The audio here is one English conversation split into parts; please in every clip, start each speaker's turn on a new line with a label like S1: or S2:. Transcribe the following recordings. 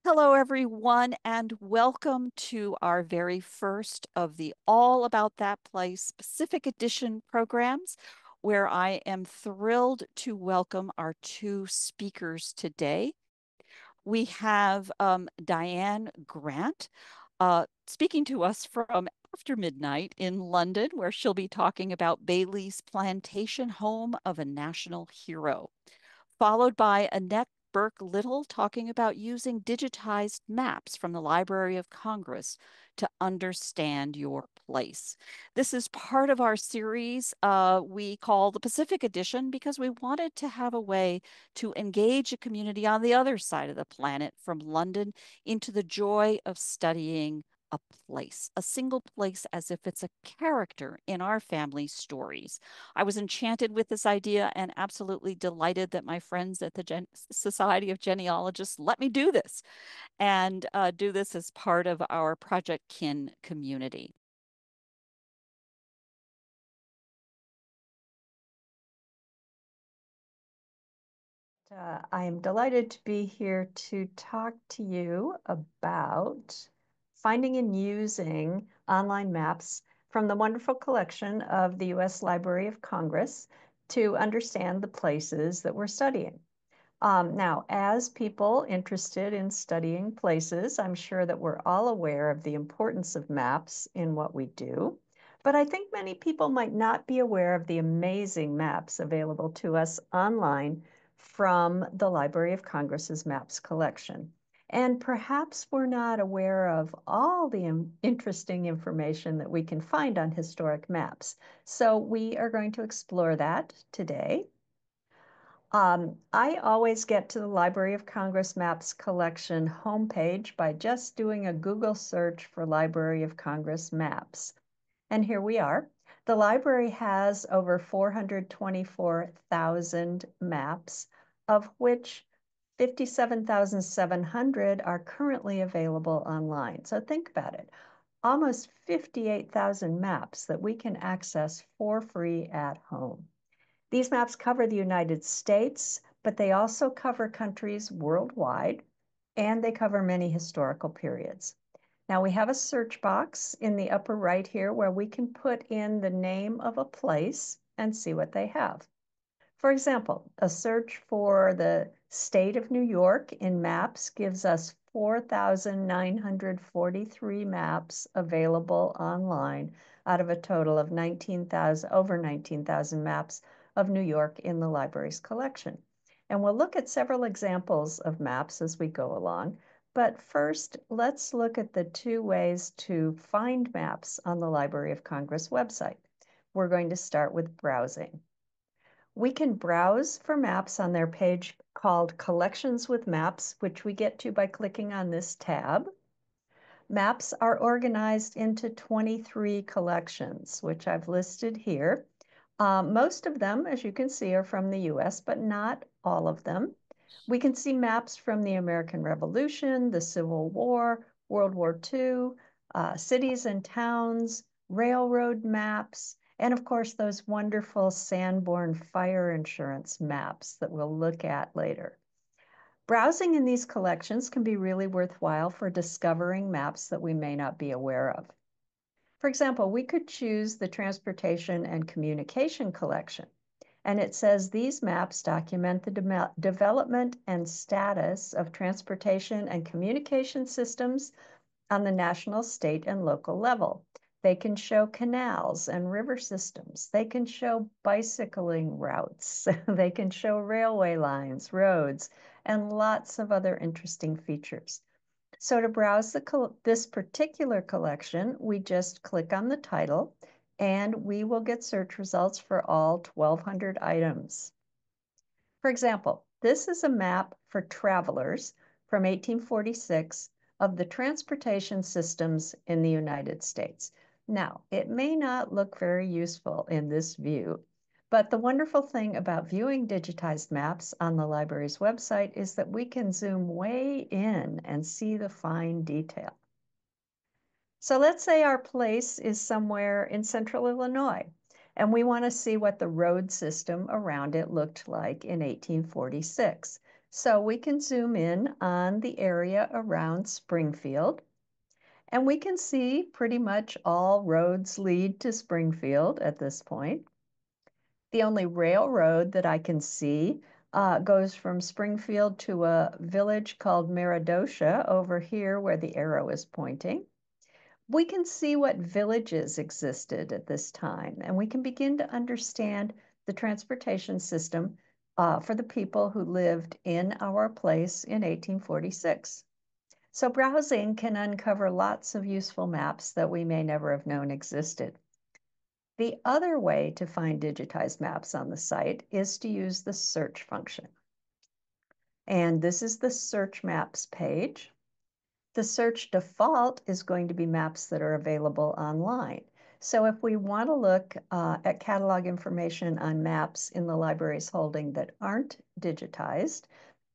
S1: Hello, everyone, and welcome to our very first of the All About That Place Specific Edition programs, where I am thrilled to welcome our two speakers today. We have Diane Grant speaking to us from after midnight in London, where she'll be talking about Bayleys Plantation, home of a national hero, followed by Annette Burke Lyttle talking about using digitized maps from the Library of Congress to understand your place. This is part of our series we call the Pacific Edition because we wanted to have a way to engage a community on the other side of the planet from London into the joy of studying a place, a single place, as if it's a character in our family stories. I was enchanted with this idea and absolutely delighted that my friends at the Society of Genealogists let me do this and do this as part of our Project Kin community.
S2: I am delighted to be here to talk to you about finding and using online maps from the wonderful collection of the U.S. Library of Congress to understand the places that we're studying. Now, as people interested in studying places, I'm sure that we're all aware of the importance of maps in what we do. But I think many people might not be aware of the amazing maps available to us online from the Library of Congress's maps collection. And perhaps we're not aware of all the interesting information that we can find on historic maps. So we are going to explore that today. I always get to the Library of Congress Maps collection homepage by just doing a Google search for Library of Congress Maps. And here we are. The library has over 424,000 maps, of which 57,700 are currently available online. So think about it. Almost 58,000 maps that we can access for free at home. These maps cover the United States, but they also cover countries worldwide, and they cover many historical periods. Now we have a search box in the upper right here where we can put in the name of a place and see what they have. For example, a search for the state of New York in maps gives us 4,943 maps available online out of a total of over 19,000 maps of New York in the library's collection. And we'll look at several examples of maps as we go along. But first, let's look at the two ways to find maps on the Library of Congress website. We're going to start with browsing. We can browse for maps on their page called Collections with Maps, which we get to by clicking on this tab. Maps are organized into 23 collections, which I've listed here. Most of them, as you can see, are from the US, but not all of them. We can see maps from the American Revolution, the Civil War, World War II, cities and towns, railroad maps, and of course, those wonderful Sanborn fire insurance maps that we'll look at later. Browsing in these collections can be really worthwhile for discovering maps that we may not be aware of. For example, we could choose the Transportation and Communication collection, and it says these maps document the development and status of transportation and communication systems on the national, state, and local level. They can show canals and river systems. They can show bicycling routes. They can show railway lines, roads, and lots of other interesting features. So to browse this particular collection, we just click on the title and we will get search results for all 1,200 items. For example, this is a map for travelers from 1846 of the transportation systems in the United States. Now, it may not look very useful in this view, but the wonderful thing about viewing digitized maps on the library's website is that we can zoom way in and see the fine detail. So let's say our place is somewhere in central Illinois, and we want to see what the road system around it looked like in 1846. So we can zoom in on the area around Springfield, and we can see pretty much all roads lead to Springfield at this point. The only railroad that I can see goes from Springfield to a village called Meredosia over here where the arrow is pointing. We can see what villages existed at this time, and we can begin to understand the transportation system for the people who lived in our place in 1846. So browsing can uncover lots of useful maps that we may never have known existed. The other way to find digitized maps on the site is to use the search function. And this is the search maps page. The search default is going to be maps that are available online. So if we want to look at catalog information on maps in the library's holding that aren't digitized,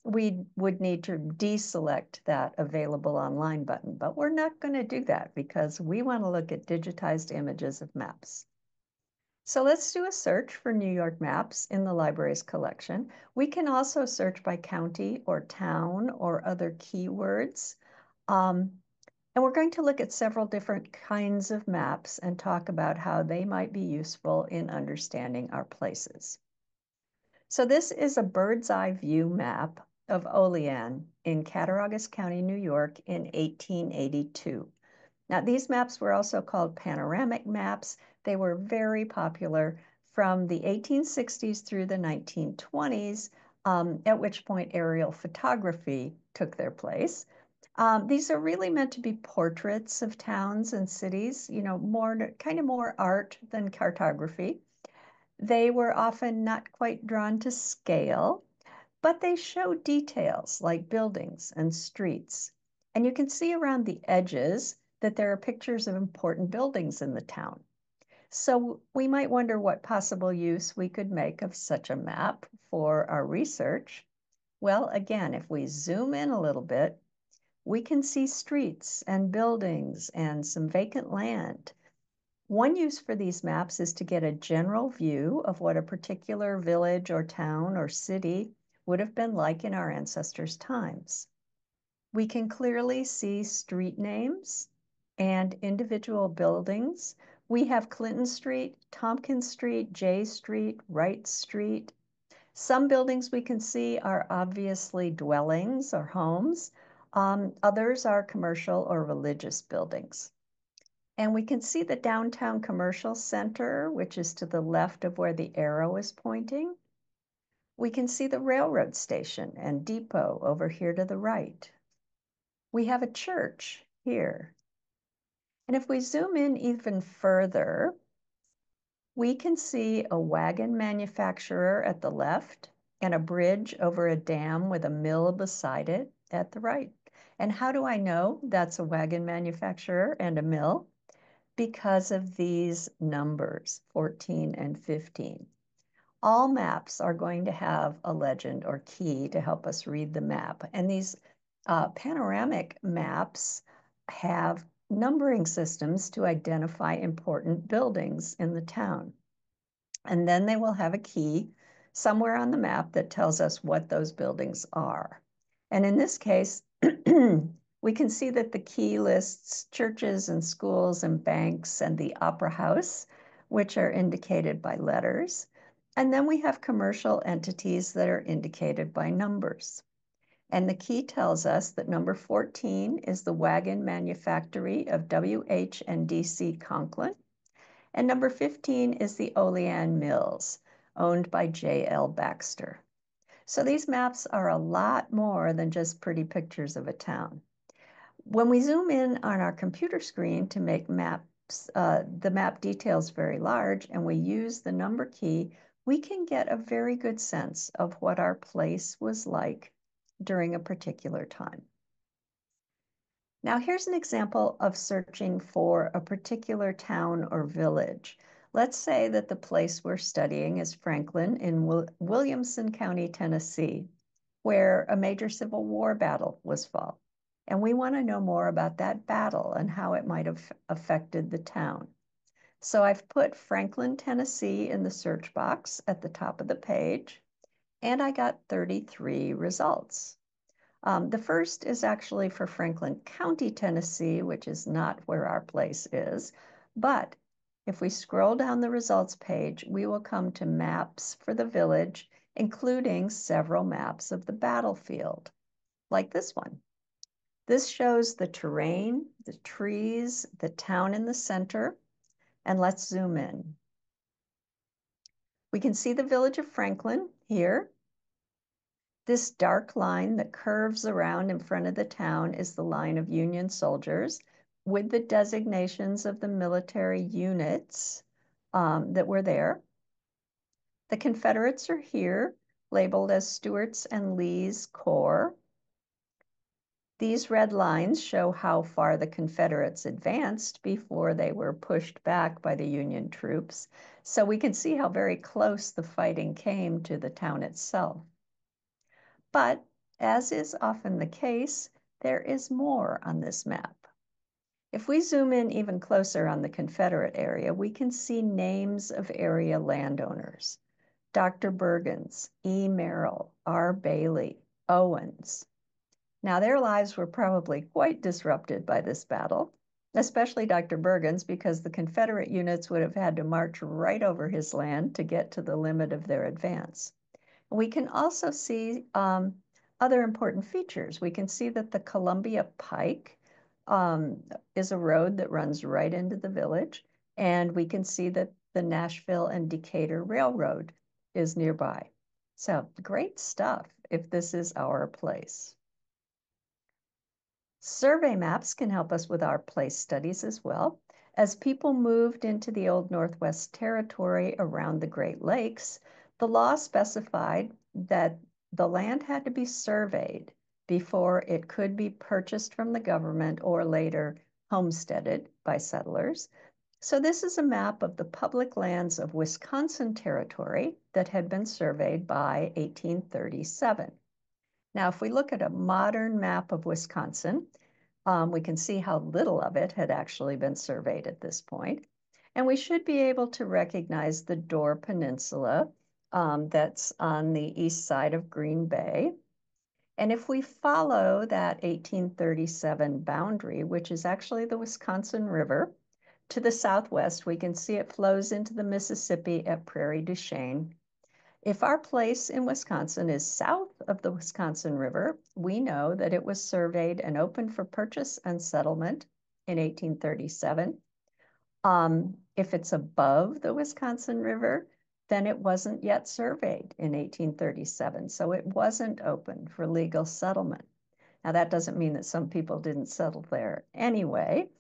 S2: we would need to deselect that available online button. But we're not going to do that because we want to look at digitized images of maps. So let's do a search for New York maps in the library's collection. We can also search by county or town or other keywords. And we're going to look at several different kinds of maps and talk about how they might be useful in understanding our places. So this is a bird's eye view map of Olean in Cattaraugus County, New York in 1882. Now, these maps were also called panoramic maps. They were very popular from the 1860s through the 1920s, at which point aerial photography took their place. These are really meant to be portraits of towns and cities, you know, kind of more art than cartography. They were often not quite drawn to scale, but they show details like buildings and streets. And you can see around the edges that there are pictures of important buildings in the town. So we might wonder what possible use we could make of such a map for our research. Well, again, if we zoom in a little bit, we can see streets and buildings and some vacant land. One use for these maps is to get a general view of what a particular village or town or city would have been like in our ancestors' times. We can clearly see street names and individual buildings. We have Clinton Street, Tompkins Street, J Street, Wright Street. Some buildings we can see are obviously dwellings or homes. Others are commercial or religious buildings. And we can see the downtown commercial center, which is to the left of where the arrow is pointing. We can see the railroad station and depot over here to the right. We have a church here. And if we zoom in even further, we can see a wagon manufacturer at the left and a bridge over a dam with a mill beside it at the right. And how do I know that's a wagon manufacturer and a mill? Because of these numbers, 14 and 15. All maps are going to have a legend or key to help us read the map. And these panoramic maps have numbering systems to identify important buildings in the town. And then they will have a key somewhere on the map that tells us what those buildings are. And in this case, we can see that the key lists churches and schools and banks and the opera house, which are indicated by letters. And then we have commercial entities that are indicated by numbers. And the key tells us that number 14 is the wagon manufactory of W.H. and D.C. Conklin. And number 15 is the Olean Mills, owned by J.L. Baxter. So these maps are a lot more than just pretty pictures of a town. When we zoom in on our computer screen to make maps, the map details very large, and we use the number key, we can get a very good sense of what our place was like during a particular time. Now, here's an example of searching for a particular town or village. Let's say that the place we're studying is Franklin in Williamson County, Tennessee, where a major Civil War battle was fought. And we want to know more about that battle and how it might have affected the town. So I've put Franklin, Tennessee in the search box at the top of the page. and I got 33 results. The first is actually for Franklin County, Tennessee, which is not where our place is. But if we scroll down the results page, we will come to maps for the village, including several maps of the battlefield, like this one. This shows the terrain, the trees, the town in the center, and let's zoom in. We can see the village of Franklin here. This dark line that curves around in front of the town is the line of Union soldiers with the designations of the military units that were there. The Confederates are here, labeled as Stuart's and Lee's Corps. These red lines show how far the Confederates advanced before they were pushed back by the Union troops. So we can see how very close the fighting came to the town itself. But as is often the case, there is more on this map. If we zoom in even closer on the Confederate area, we can see names of area landowners. Dr. Bergens, E. Merrill, R. Bailey, Owens. Now, their lives were probably quite disrupted by this battle, especially Dr. Bergens, because the Confederate units would have had to march right over his land to get to the limit of their advance. We can also see other important features. We can see that the Columbia Pike is a road that runs right into the village, and we can see that the Nashville and Decatur Railroad is nearby. So great stuff if this is our place. Survey maps can help us with our place studies as well. As people moved into the Old Northwest Territory around the Great Lakes, the law specified that the land had to be surveyed before it could be purchased from the government or later homesteaded by settlers. So this is a map of the public lands of Wisconsin Territory that had been surveyed by 1837. Now, if we look at a modern map of Wisconsin, we can see how little of it had actually been surveyed at this point. And we should be able to recognize the Door Peninsula that's on the east side of Green Bay. And if we follow that 1837 boundary, which is actually the Wisconsin River, to the southwest, we can see it flows into the Mississippi at Prairie du Chien. If our place in Wisconsin is south of the Wisconsin River, we know that it was surveyed and opened for purchase and settlement in 1837. If it's above the Wisconsin River, then it wasn't yet surveyed in 1837, so it wasn't open for legal settlement. Now, that doesn't mean that some people didn't settle there anyway,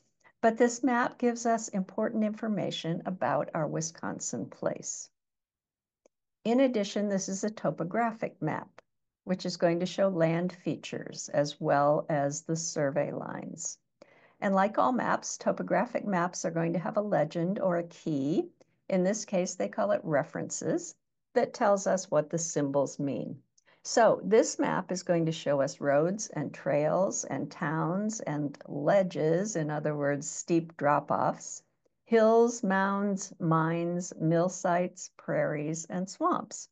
S2: but this map gives us important information about our Wisconsin place. In addition, this is a topographic map, which is going to show land features as well as the survey lines. And like all maps, topographic maps are going to have a legend or a key. In this case, they call it references, that tells us what the symbols mean. So this map is going to show us roads and trails and towns and ledges, in other words, steep drop-offs, hills, mounds, mines, mill sites, prairies, and swamps.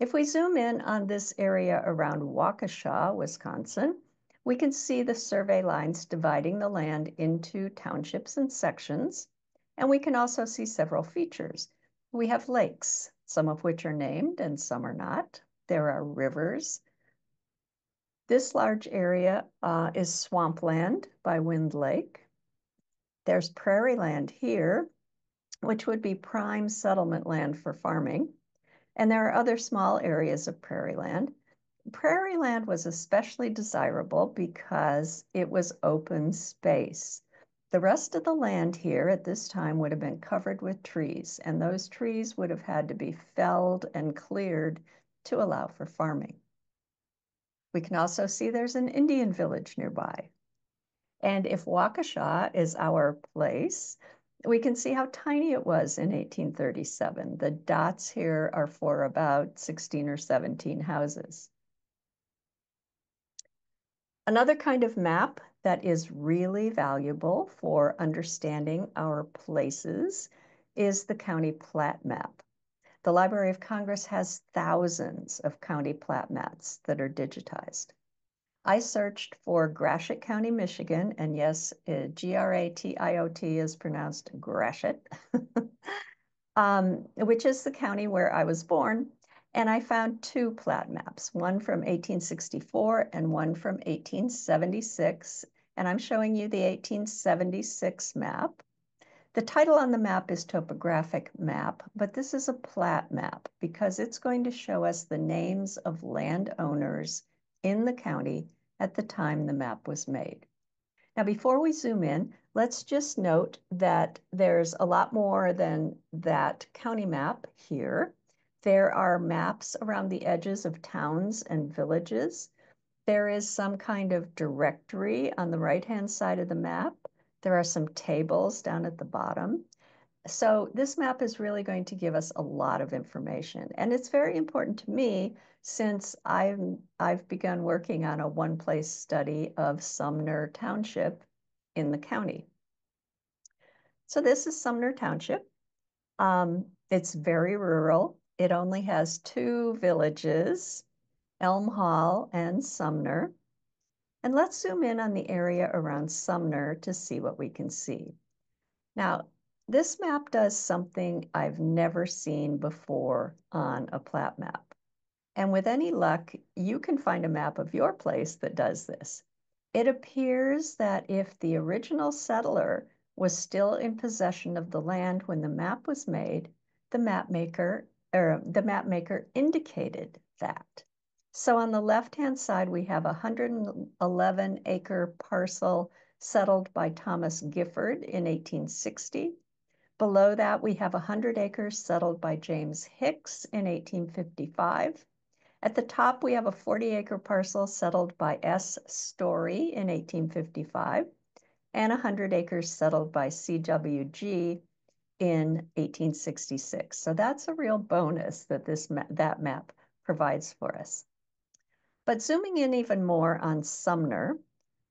S2: If we zoom in on this area around Waukesha, Wisconsin, we can see the survey lines dividing the land into townships and sections, and we can also see several features. We have lakes, some of which are named and some are not. There are rivers. This large area is swampland by Wind Lake. There's prairie land here, which would be prime settlement land for farming. And there are other small areas of prairie land. Prairie land was especially desirable because it was open space. The rest of the land here at this time would have been covered with trees, and those trees would have had to be felled and cleared to allow for farming. We can also see there's an Indian village nearby. And if Waukesha is our place, we can see how tiny it was in 1837. The dots here are for about 16 or 17 houses. Another kind of map that is really valuable for understanding our places is the county plat map. The Library of Congress has thousands of county plat maps that are digitized. I searched for Gratiot County, Michigan, and yes, Gratiot is pronounced Gratiot, which is the county where I was born. And I found two plat maps, one from 1864 and one from 1876. And I'm showing you the 1876 map. The title on the map is Topographic Map, but this is a plat map because it's going to show us the names of landowners in the county at the time the map was made. Now, before we zoom in, let's just note that there's a lot more than that county map here. There are maps around the edges of towns and villages. There is some kind of directory on the right-hand side of the map. There are some tables down at the bottom. So this map is really going to give us a lot of information. And it's very important to me since I've begun working on a one-place study of Sumner Township in the county. So this is Sumner Township. It's very rural. It only has two villages, Elm Hall and Sumner. And let's zoom in on the area around Sumner to see what we can see. Now, this map does something I've never seen before on a plat map. And with any luck, you can find a map of your place that does this. It appears that if the original settler was still in possession of the land when the map was made, the map maker indicated that. So on the left-hand side, we have a 111-acre parcel settled by Thomas Gifford in 1860. Below that, we have 100 acres settled by James Hicks in 1855. At the top, we have a 40-acre parcel settled by S. Story in 1855, and 100 acres settled by C.W.G. in 1866. So that's a real bonus that that map provides for us. But zooming in even more on Sumner,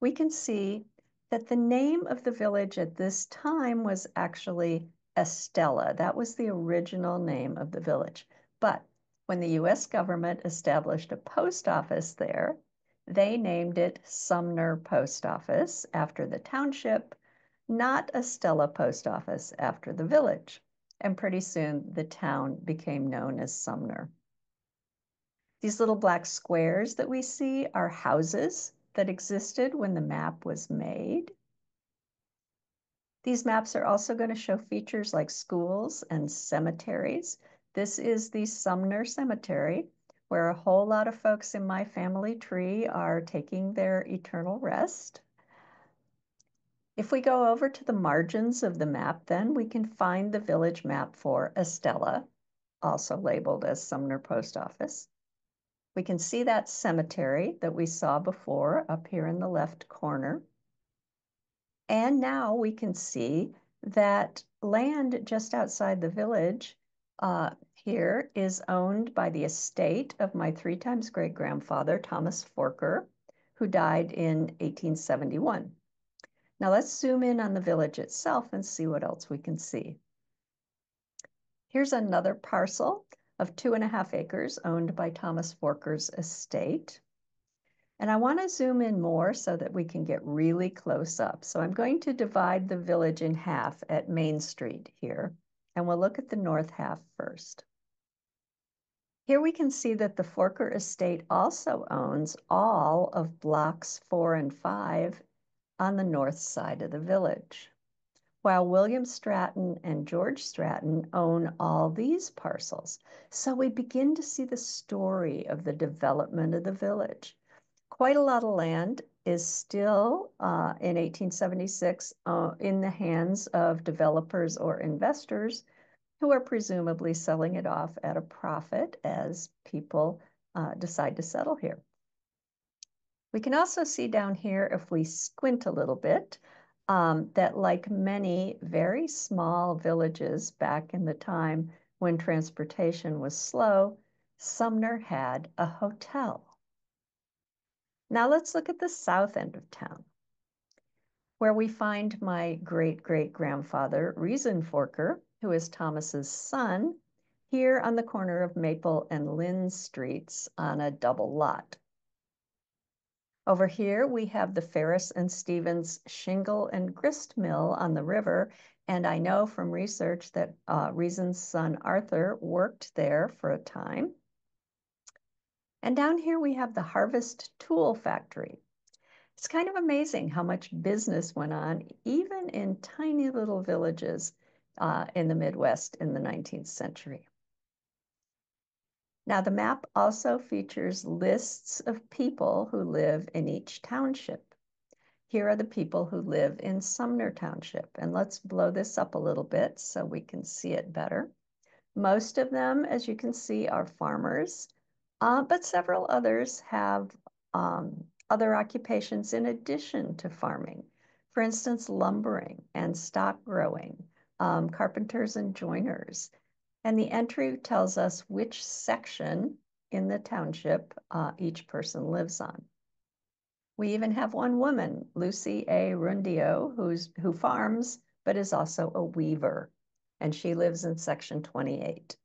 S2: we can see that the name of the village at this time was actually Estella. That was the original name of the village. But when the US government established a post office there, they named it Sumner Post Office after the township, not Estella Post Office after the village. And pretty soon the town became known as Sumner. These little black squares that we see are houses that existed when the map was made. These maps are also going to show features like schools and cemeteries. This is the Sumner Cemetery, where a whole lot of folks in my family tree are taking their eternal rest. If we go over to the margins of the map, then we can find the village map for Estella, also labeled as Sumner Post Office. We can see that cemetery that we saw before up here in the left corner. And now we can see that land just outside the village here is owned by the estate of my 3 times great-grandfather, Thomas Forker, who died in 1871. Now let's zoom in on the village itself and see what else we can see. Here's another parcel of 2.5 acres owned by Thomas Forker's estate. And I want to zoom in more so that we can get really close up. So I'm going to divide the village in half at Main Street here, and we'll look at the north half first. Here we can see that the Forker estate also owns all of blocks 4 and 5 on the north side of the village, while William Stratton and George Stratton own all these parcels. So we begin to see the story of the development of the village. Quite a lot of land is still in 1876 in the hands of developers or investors who are presumably selling it off at a profit as people decide to settle here. We can also see down here, if we squint a little bit, that like many very small villages back in the time when transportation was slow, Sumner had a hotel. Now let's look at the south end of town, where we find my great-great-grandfather, Reason Forker, who is Thomas's son. here on the corner of Maple and Lynn Streets on a double lot. Over here, we have the Ferris and Stevens Shingle and Grist Mill on the river. And I know from research that Reason's son Arthur worked there for a time. And down here, we have the Harvest Tool Factory. It's kind of amazing how much business went on, even in tiny little villages in the Midwest in the 19th century. Now, the map also features lists of people who live in each township. Here are the people who live in Sumner Township. And let's blow this up a little bit so we can see it better. Most of them, as you can see, are farmers, but several others have other occupations in addition to farming. For instance, lumbering and stock growing, carpenters and joiners. And the entry tells us which section in the township each person lives on. We even have one woman, Lucy A. Rundio, who farms, but is also a weaver, and she lives in section 28.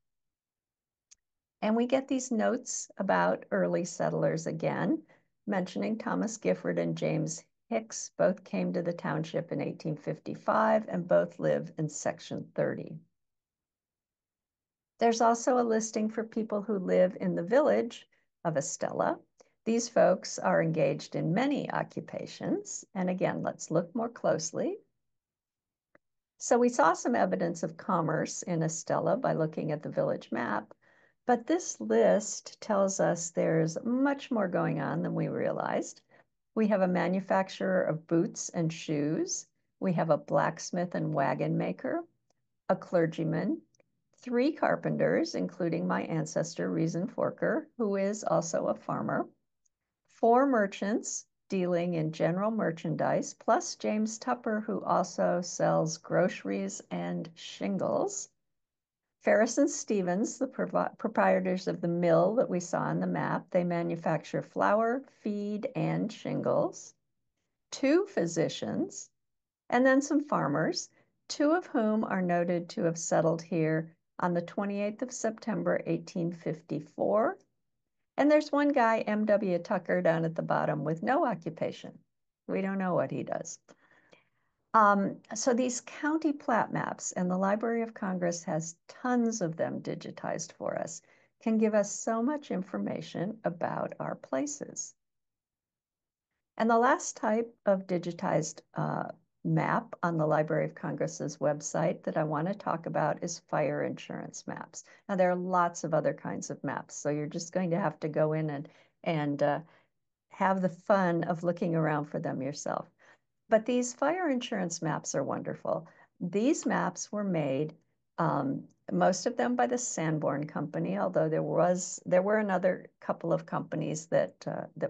S2: And we get these notes about early settlers again, mentioning Thomas Gifford and James Hicks. Both came to the township in 1855 and both live in section 30. There's also a listing for people who live in the village of Estella. These folks are engaged in many occupations. And again, let's look more closely. So we saw some evidence of commerce in Estella by looking at the village map, but this list tells us there's much more going on than we realized. We have a manufacturer of boots and shoes. We have a blacksmith and wagon maker, a clergyman, 3 carpenters, including my ancestor, Reason Forker, who is also a farmer, 4 merchants dealing in general merchandise, plus James Tupper, who also sells groceries and shingles. Ferris and Stevens, the proprietors of the mill that we saw on the map, they manufacture flour, feed, and shingles. 2 physicians, and then some farmers, 2 of whom are noted to have settled here on the 28th of September, 1854. And there's one guy, M.W. Tucker, down at the bottom with no occupation. We don't know what he does. So these county plat maps, and the Library of Congress has tons of them digitized for us, can give us so much information about our places. And the last type of digitized map on the Library of Congress's website that I want to talk about is fire insurance maps. Now, there are lots of other kinds of maps, so you're just going to have to go in and have the fun of looking around for them yourself. But these fire insurance maps are wonderful. These maps were made, most of them by the Sanborn Company, although there were another couple of companies that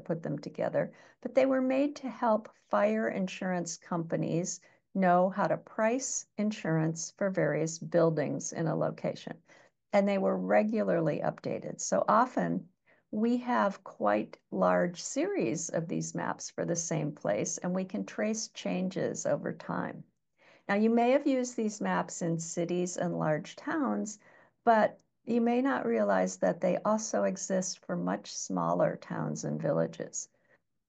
S2: put them together. But they were made to help fire insurance companies know how to price insurance for various buildings in a location. And they were regularly updated. So often we have quite large series of these maps for the same place, and we can trace changes over time. Now, you may have used these maps in cities and large towns, but you may not realize that they also exist for much smaller towns and villages.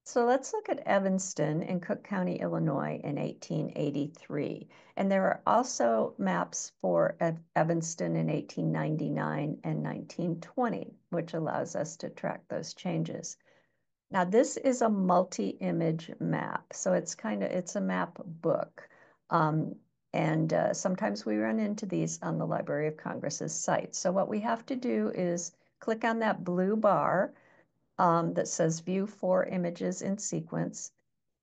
S2: So let's look at Evanston in Cook County, Illinois in 1883. And there are also maps for Evanston in 1899 and 1920, which allows us to track those changes. Now, this is a multi-image map. So it's a map book. Sometimes we run into these on the Library of Congress's site. So what we have to do is click on that blue bar that says view 4 images in sequence,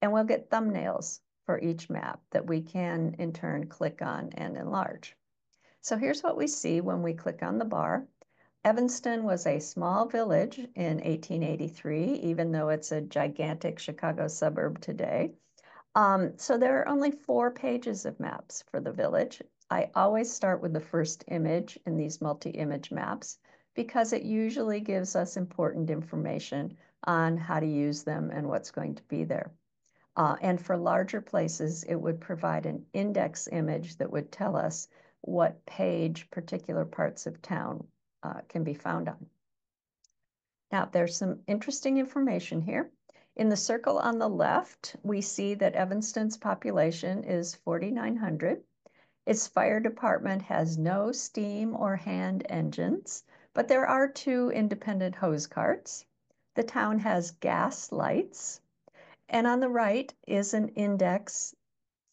S2: and we'll get thumbnails for each map that we can in turn click on and enlarge. So here's what we see when we click on the bar. Evanston was a small village in 1883, even though it's a gigantic Chicago suburb today. So there are only 4 pages of maps for the village. I always start with the first image in these multi-image maps because it usually gives us important information on how to use them and what's going to be there. And for larger places, it would provide an index image that would tell us what page particular parts of town can be found on. Now, there's some interesting information here. In the circle on the left, we see that Evanston's population is 4,900. Its fire department has no steam or hand engines, but there are 2 independent hose carts. The town has gas lights. And on the right is an index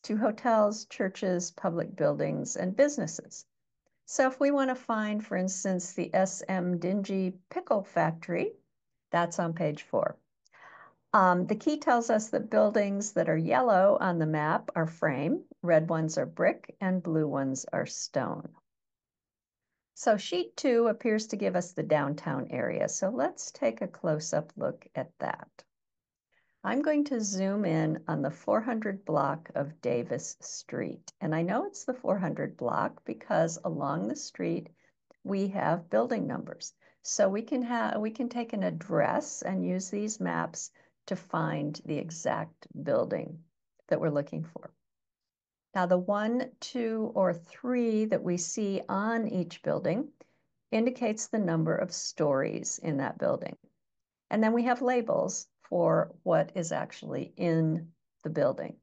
S2: to hotels, churches, public buildings, and businesses. So if we want to find, for instance, the S.M. Dingy Pickle Factory, that's on page 4. The key tells us that buildings that are yellow on the map are frame, red ones are brick, and blue ones are stone. So sheet 2 appears to give us the downtown area. So let's take a close-up look at that. I'm going to zoom in on the 400 block of Davis Street. And I know it's the 400 block because along the street, we have building numbers. So we can take an address and use these maps to find the exact building that we're looking for. Now the 1, 2, or 3 that we see on each building indicates the number of stories in that building. And then we have labels for what is actually in the building.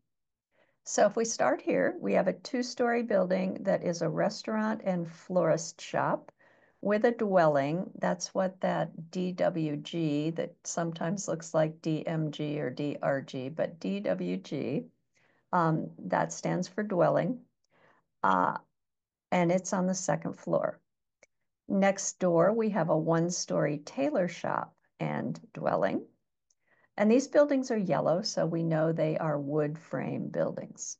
S2: So if we start here, we have a 2-story building that is a restaurant and florist shop with a dwelling. That's what that DWG, that sometimes looks like DMG or DRG, but DWG, that stands for dwelling, and it's on the 2nd floor. Next door, we have a 1-story tailor shop and dwelling. And these buildings are yellow, so we know they are wood frame buildings.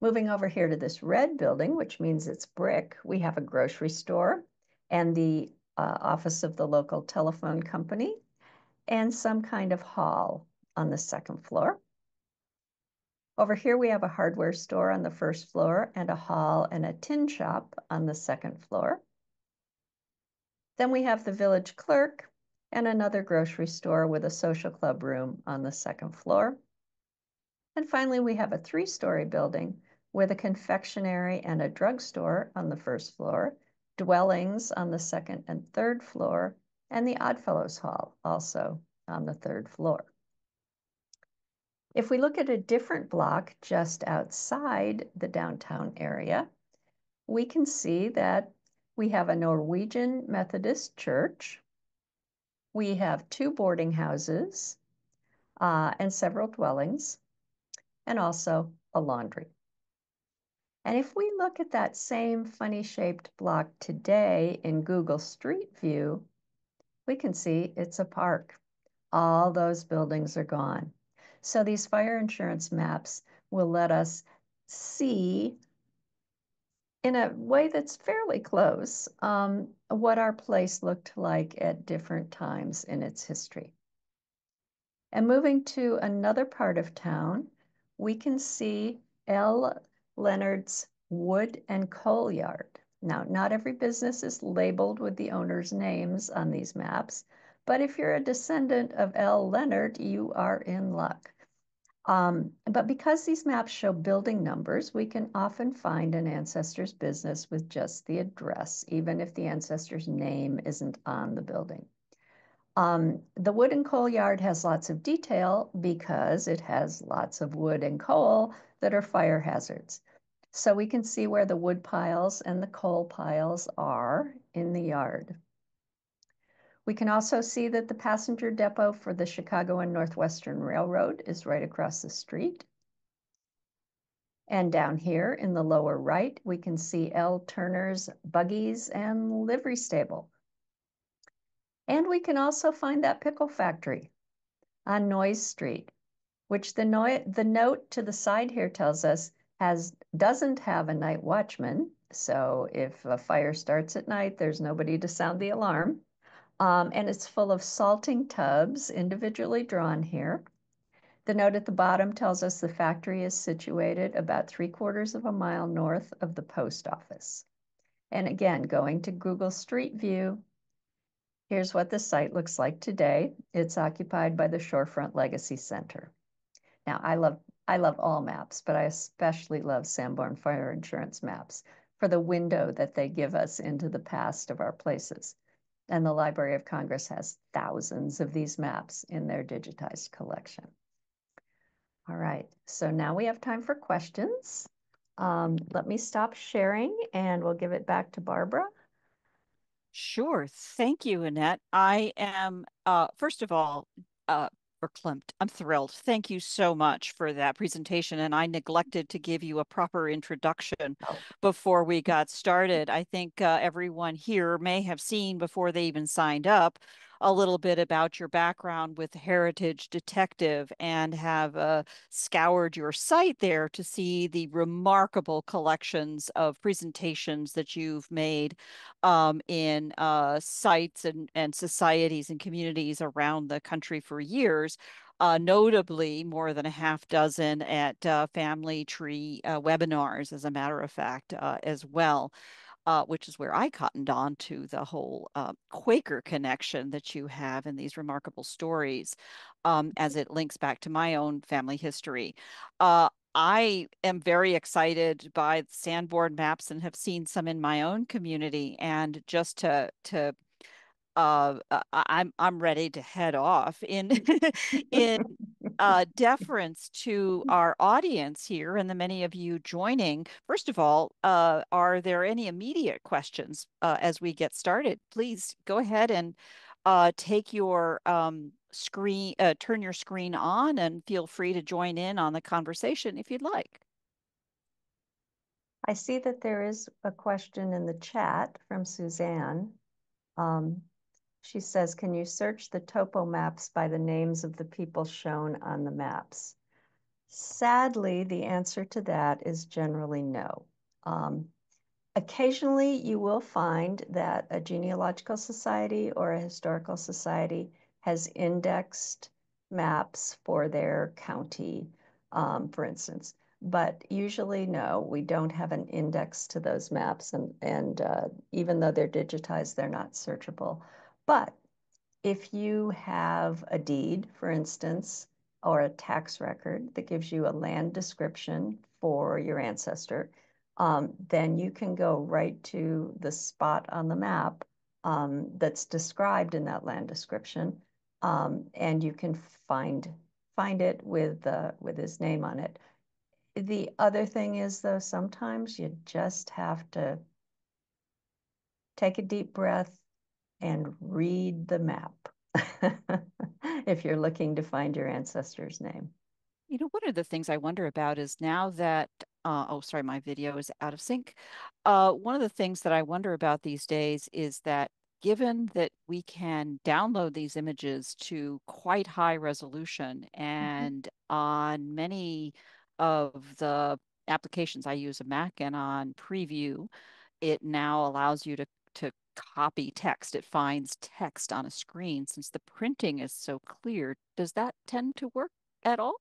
S2: Moving over here to this red building, which means it's brick, we have a grocery store and the office of the local telephone company and some kind of hall on the 2nd floor. Over here, we have a hardware store on the 1st floor and a hall and a tin shop on the 2nd floor. Then we have the village clerk and another grocery store with a social club room on the 2nd floor. And finally, we have a 3-story building with a confectionery and a drugstore on the 1st floor, dwellings on the 2nd and 3rd floor, and the Oddfellows Hall also on the 3rd floor. If we look at a different block just outside the downtown area, we can see that we have a Norwegian Methodist church. We have 2 boarding houses and several dwellings, and also a laundry. And if we look at that same funny shaped block today in Google Street View, we can see it's a park. All those buildings are gone. So these fire insurance maps will let us see in a way that's fairly close what our place looked like at different times in its history. And moving to another part of town, we can see L. Leonard's Wood and Coal Yard. Now, not every business is labeled with the owner's names on these maps, but if you're a descendant of L. Leonard, you are in luck. But because these maps show building numbers, we can often find an ancestor's business with just the address, even if the ancestor's name isn't on the building. The wood and coal yard has lots of detail because it has lots of wood and coal that are fire hazards. So we can see where the wood piles and the coal piles are in the yard. We can also see that the passenger depot for the Chicago and Northwestern Railroad is right across the street. And down here in the lower right, we can see L. Turner's Buggies and Livery Stable. And we can also find that pickle factory on Noyes Street, which the note to the side here tells us doesn't have a night watchman. So if a fire starts at night, there's nobody to sound the alarm. And it's full of salting tubs, individually drawn here. The note at the bottom tells us the factory is situated about 3/4 of a mile north of the post office. And again, going to Google Street View, here's what the site looks like today. It's occupied by the Shorefront Legacy Center. Now, I love all maps, but I especially love Sanborn Fire Insurance maps for the window that they give us into the past of our places. And the Library of Congress has thousands of these maps in their digitized collection. All right, so now we have time for questions. Let me stop sharing and we'll give it back to Barbara.
S1: Sure. Thank you, Annette. I am, first of all, verklempt. I'm thrilled. Thank you so much for that presentation. And I neglected to give you a proper introduction
S2: Oh,
S1: before we got started. I think everyone here may have seen before they even signed up a little bit about your background with Heritage Detective and have scoured your site there to see the remarkable collections of presentations that you've made in sites and societies and communities around the country for years. Notably, more than a half dozen at family tree webinars, as a matter of fact, as well, which is where I cottoned on to the whole Quaker connection that you have in these remarkable stories, as it links back to my own family history. I am very excited by Sanborn maps and have seen some in my own community. And just to I'm ready to head off in in deference to our audience here and the many of you joining. First of all, are there any immediate questions as we get started? Please go ahead and take your screen, turn your screen on, and feel free to join in on the conversation if you'd like.
S2: I see that there is a question in the chat from Suzanne. Um, she says, can you search the topo maps by the names of the people shown on the maps? Sadly, the answer to that is generally no. Occasionally, you will find that a genealogical society or a historical society has indexed maps for their county, for instance. But usually, no, we don't have an index to those maps. And even though they're digitized, they're not searchable. But if you have a deed, for instance, or a tax record that gives you a land description for your ancestor, then you can go right to the spot on the map that's described in that land description, and you can find it with his name on it. The other thing is, though, sometimes you just have to take a deep breath and read the map if you're looking to find your ancestor's name.
S1: You know, one of the things I wonder about is now that, oh, sorry, my video is out of sync. One of the things that I wonder about these days is that given that we can download these images to quite high resolution, and on many of the applications I use a Mac and on Preview, it now allows you to copy text. It finds text on a screen. Since the printing is so clear, does that tend to work at all?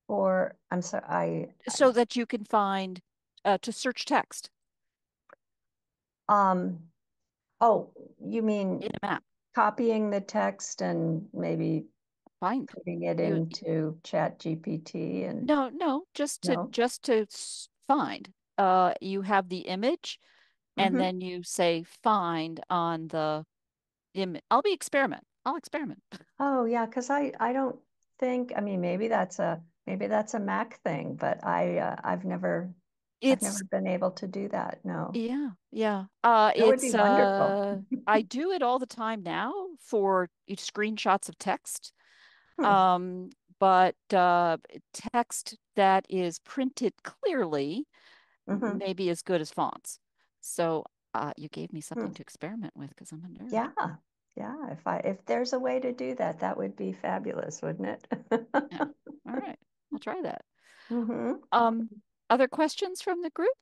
S2: Or I'm sorry,
S1: So that you can find to search text
S2: um, oh, you
S1: in
S2: mean
S1: a map.
S2: copying the text and maybe
S1: Find
S2: putting it
S1: you
S2: into Chat GPT and
S1: no, no,
S2: no?
S1: just to find. You have the image and
S2: Mm-hmm.
S1: then you say find on the image. I'll be experiment. I'll experiment.
S2: Oh yeah, because I don't think, I mean, maybe that's a Mac thing, but I've never
S1: It's
S2: been able to do that. No.
S1: yeah, yeah.
S2: That would be
S1: It's
S2: wonderful.
S1: I do it all the time now for screenshots of text.
S2: Hmm.
S1: Um, but text that is printed clearly
S2: Mm-hmm.
S1: may be as good as fonts. So you gave me
S2: Hmm.
S1: something to experiment with because I'm a nerd.
S2: Yeah. Yeah. If there's a way to do that, that would be fabulous, wouldn't it?
S1: Yeah. All right. I'll try that.
S2: Mm-hmm.
S1: Um, other questions from the group?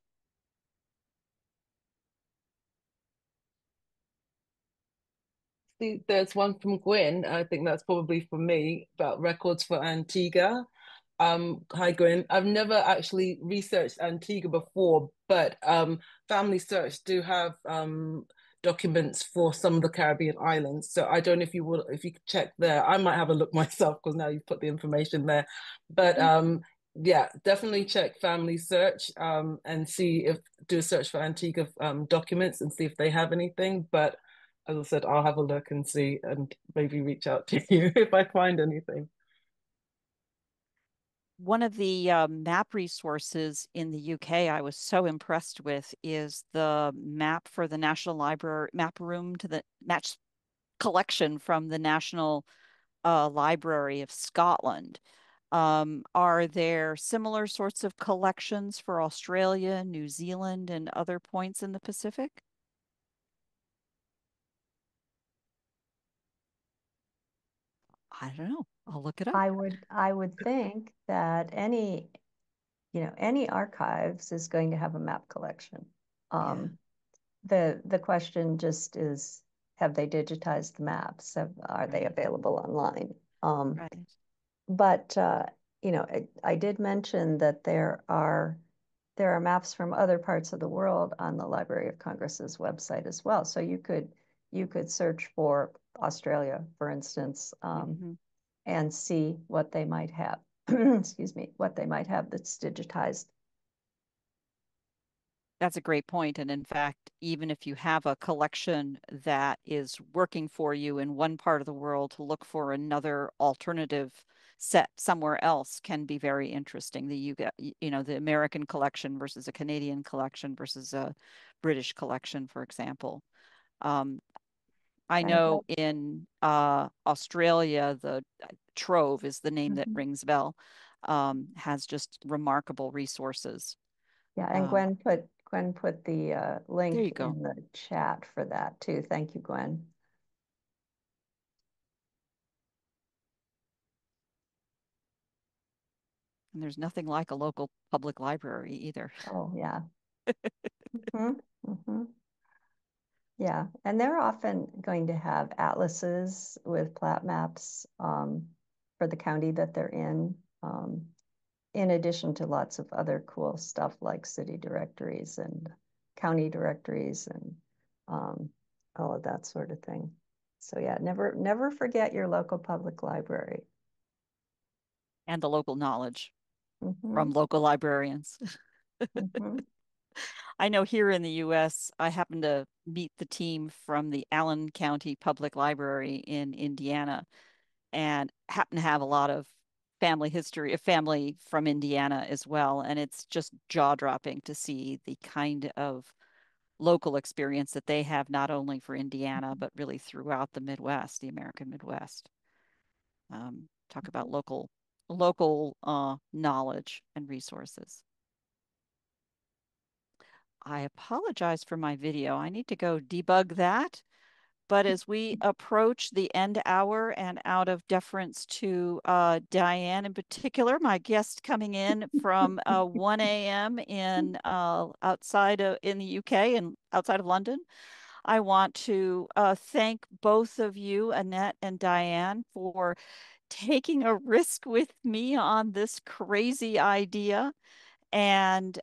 S3: See, there's one from Gwen. I think that's probably for me about records for Antigua. Hi Gwen. I've never actually researched Antigua before, but Family Search do have documents for some of the Caribbean islands. So I don't know if you could check there. I might have a look myself because now you've put the information there. But yeah, definitely check Family Search and see if do a search for Antigua documents and see if they have anything. But as I said, I'll have a look and see and maybe reach out to you if I find anything.
S1: One of the map resources in the UK I was so impressed with is the map for the National Library map room to the match collection from the National Library of Scotland. Are there similar sorts of collections for Australia, New Zealand, and other points in the Pacific? I don't know. I'll look it up.
S2: I would think that any archives is going to have a map collection.
S1: Yeah,
S2: The question just is, have they digitized the maps? Are they
S1: right,
S2: available online? Um,
S1: right.
S2: but I did mention that there are maps from other parts of the world on the Library of Congress's website as well. So you could search for Australia, for instance,
S1: Hmm.
S2: and see what they might have. Excuse me, what they might have that's digitized.
S1: That's a great point. And in fact, even if you have a collection that is working for you in one part of the world, to look for another alternative set somewhere else can be very interesting. The American collection versus a Canadian collection versus a British collection, for example. Um, I
S2: And
S1: know in Australia, the Trove is the name that
S2: Mhm.
S1: rings a bell, has just remarkable resources.
S2: Yeah, and
S1: Um,
S2: Gwen put the
S1: there
S2: link
S1: you go.
S2: in the chat for that too. Thank you, Gwen.
S1: And there's nothing like a local public library either.
S2: Oh, yeah. Hmm. Hmm. Yeah, and they're often going to have atlases with plat maps for the county that they're in addition to lots of other cool stuff like city directories and county directories and um, all of that sort of thing. So yeah, never forget your local public library.
S1: And the local knowledge from
S2: Hmm.
S1: local librarians.
S2: Hmm.
S1: I know here in the US, I happened to meet the team from the Allen County Public Library in Indiana and happen to have a lot of family history, a family from Indiana as well. And it's just jaw-dropping to see the kind of local experience that they have, not only for Indiana, but really throughout the Midwest, the American Midwest. Talk about local knowledge and resources. I apologize for my video. I need to go debug that. But as we approach the end hour and out of deference to Diane in particular, my guest coming in from 1 a.m. in outside of in the UK and outside of London, I want to thank both of you, Annette and Diane, for taking a risk with me on this crazy idea and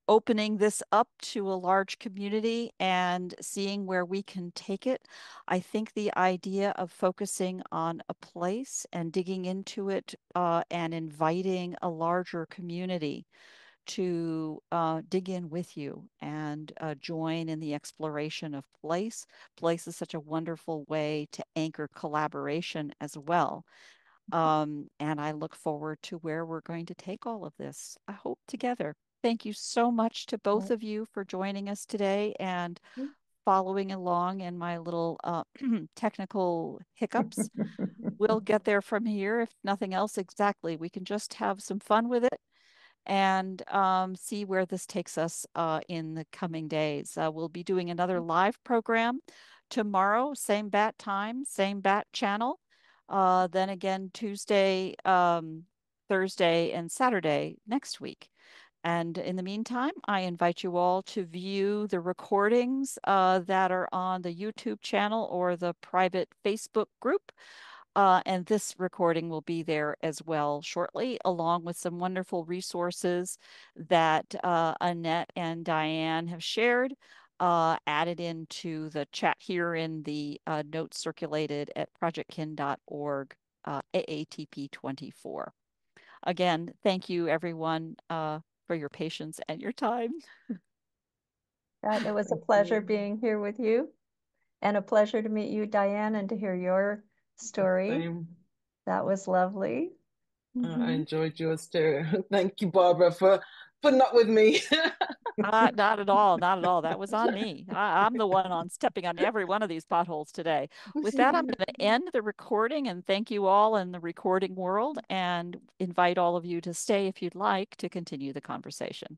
S1: opening this up to a large community and seeing where we can take it. I think the idea of focusing on a place and digging into it and inviting a larger community to dig in with you and join in the exploration of place. Place is such a wonderful way to anchor collaboration as well. And I look forward to where we're going to take all of this, I hope together. Thank you so much to both of you for joining us today and following along in my little technical hiccups. We'll get there from here, if nothing else, exactly. We can just have some fun with it and see where this takes us in the coming days. We'll be doing another live program tomorrow, same bat time, same bat channel. Then again, Tuesday, Thursday, and Saturday next week. And in the meantime, I invite you all to view the recordings that are on the YouTube channel or the private Facebook group. And this recording will be there as well shortly, along with some wonderful resources that Annette and Diane have shared, added into the chat here in the notes circulated at projectkin.org, AATP 24. again, thank you everyone for your patience and your time.
S2: It was a
S3: Thank
S2: pleasure
S3: you.
S2: being here with you, and a pleasure to meet you, Diane, and to hear your story.
S3: Same.
S2: That was lovely.
S3: I
S2: Mhm.
S3: enjoyed yours too. Thank you, Barbara, for putting up with me.
S1: Not at all, not at all. That was on me. I'm the one on stepping on every one of these potholes today. With that, I'm going to end the recording and thank you all in the recording world and invite all of you to stay if you'd like to continue the conversation.